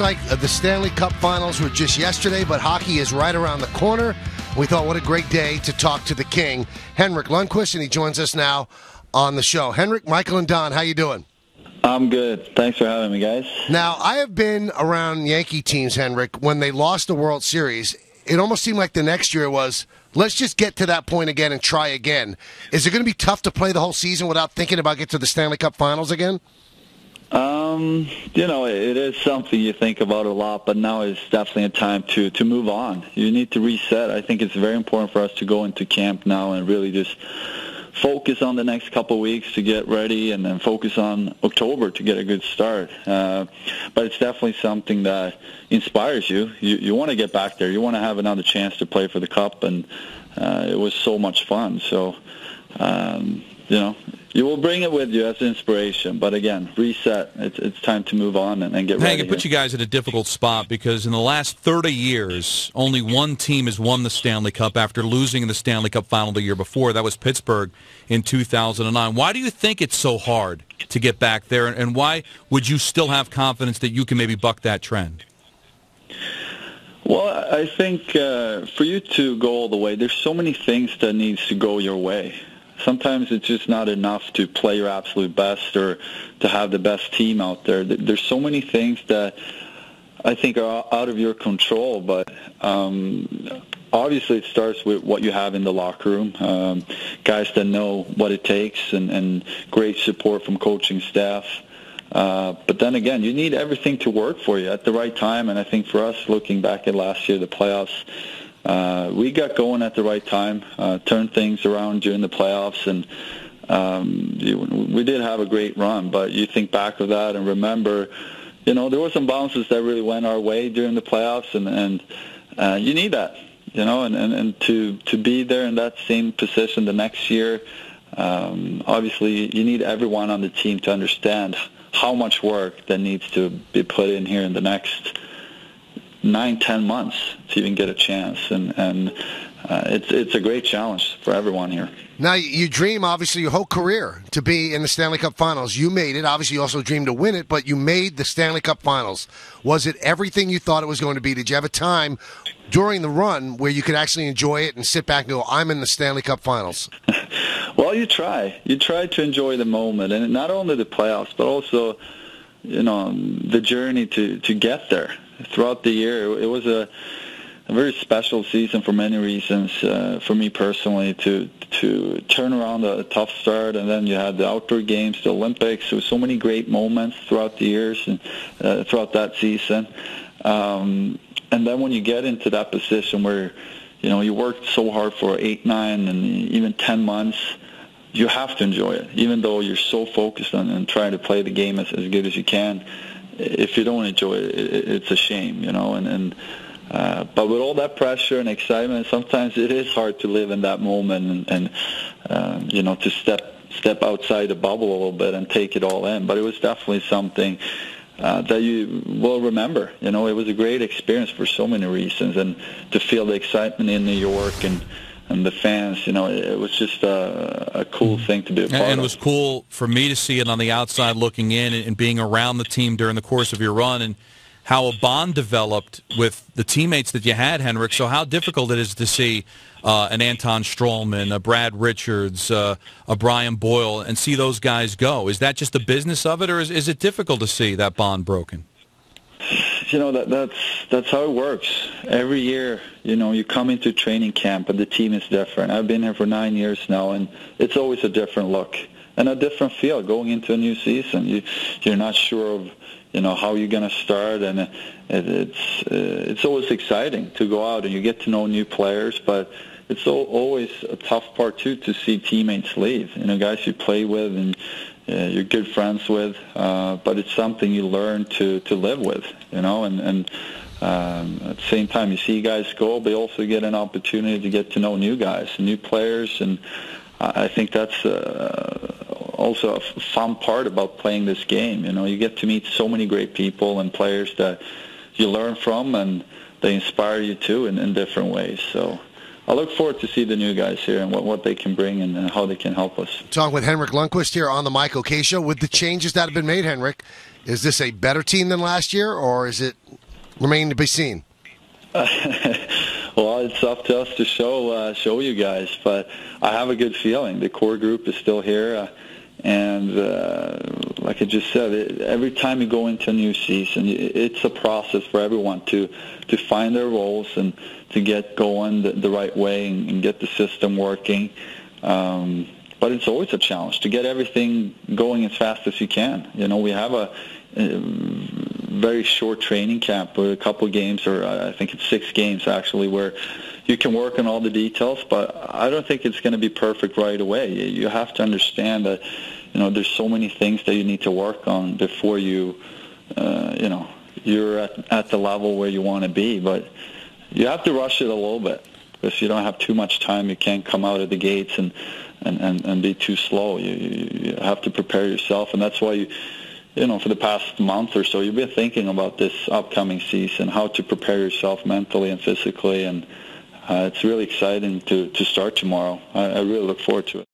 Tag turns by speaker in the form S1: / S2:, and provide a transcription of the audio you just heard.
S1: like the Stanley Cup finals were just yesterday, but hockey is right around the corner. We thought, what a great day to talk to the king, Henrik Lundqvist, and he joins us now on the show. Henrik, Michael, and Don, how you doing?
S2: I'm good. Thanks for having me, guys.
S1: Now, I have been around Yankee teams, Henrik, when they lost the World Series. It almost seemed like the next year was, let's just get to that point again and try again. Is it going to be tough to play the whole season without thinking about getting to the Stanley Cup finals again?
S2: It is something you think about a lot, but now is definitely a time to move on. You need to reset. I think it's very important for us to go into camp now and really just focus on the next couple of weeks to get ready, and then focus on October to get a good start. But it's definitely something that inspires you. You want to get back there. You want to have another chance to play for the Cup, and it was so much fun. So, you will bring it with you as inspiration, but again, reset. It's time to move on and get ready.
S3: It puts you guys in a difficult spot because in the last 30 years, only one team has won the Stanley Cup after losing in the Stanley Cup final the year before. That was Pittsburgh in 2009. Why do you think it's so hard to get back there, and why would you still have confidence that you can maybe buck that trend?
S2: Well, I think for you to go all the way, there's so many things that needs to go your way. Sometimes it's just not enough to play your absolute best or to have the best team out there. There's so many things that I think are out of your control, but obviously it starts with what you have in the locker room, guys that know what it takes, and great support from coaching staff. But then again, you need everything to work for you at the right time, and I think for us, looking back at last year, the playoffs, we got going at the right time, turned things around during the playoffs, and we did have a great run. But you think back of that and remember, there were some bounces that really went our way during the playoffs, and you need that, and to be there in that same position the next year. Obviously, you need everyone on the team to understand how much work that needs to be put in here in the next 9-10 months to even get a chance, and it's a great challenge for everyone here.
S1: Now, you dream, obviously, your whole career to be in the Stanley Cup Finals. You made it. Obviously, you also dreamed to win it, but you made the Stanley Cup Finals. Was it everything you thought it was going to be? Did you have a time during the run where you could actually enjoy it and sit back and go, I'm in the Stanley Cup Finals?
S2: Well, you try. You try to enjoy the moment, and not only the playoffs, but also, the journey to get there. Throughout the year, it was a very special season for many reasons. For me personally, to turn around a tough start, and then you had the outdoor games, the Olympics. There were so many great moments throughout the years and throughout that season. And then when you get into that position where you worked so hard for 8, 9, and even 10 months, you have to enjoy it, even though you're so focused on trying to play the game as good as you can. If you don't enjoy it, it's a shame, but with all that pressure and excitement, sometimes it is hard to live in that moment and to step outside the bubble a little bit and take it all in. But it was definitely something that you will remember. It was a great experience for so many reasons, and to feel the excitement in New York and the fans, it was just a cool thing to be a part of.
S3: And it was cool for me to see it on the outside looking in and being around the team during the course of your run, and how a bond developed with the teammates that you had, Henrik. So how difficult it is to see an Anton Stralman, a Brad Richards, a Brian Boyle, and see those guys go. Is that just the business of it, or is it difficult to see that bond broken?
S2: That's how it works. Every year, you come into training camp, and the team is different. I've been here for 9 years now, and it's always a different look and a different feel going into a new season. You're not sure of how you're going to start, and it's always exciting to go out and you get to know new players, but it's always a tough part too to see teammates leave. Guys you play with and you're good friends with, but it's something you learn to live with, and at the same time you see guys go, but you also get an opportunity to get to know new guys and new players, and I think that's also a fun part about playing this game. You get to meet so many great people and players that you learn from, and they inspire you too in different ways. So I look forward to see the new guys here and what they can bring and how they can help us.
S1: Talking with Henrik Lundqvist here on the Mike O'Kay Show. With the changes that have been made, Henrik, is this a better team than last year, or is it remain to be seen?
S2: Well, it's up to us to show you guys, but I have a good feeling. The core group is still here, and like I just said, every time you go into a new season, it's a process for everyone to find their roles and to get going the right way and get the system working. But it's always a challenge to get everything going as fast as you can. You know, we have a very short training camp, a couple of games, or I think it's 6 games actually, where you can work on all the details, but I don't think it's going to be perfect right away. You have to understand that, you know, there's so many things that you need to work on before you, you know, you're at the level where you want to be. But you have to rush it a little bit because you don't have too much time. You can't come out of the gates and be too slow. You have to prepare yourself, and that's why you know, for the past month or so, you've been thinking about this upcoming season, how to prepare yourself mentally and physically, and it's really exciting to start tomorrow. I really look forward to it.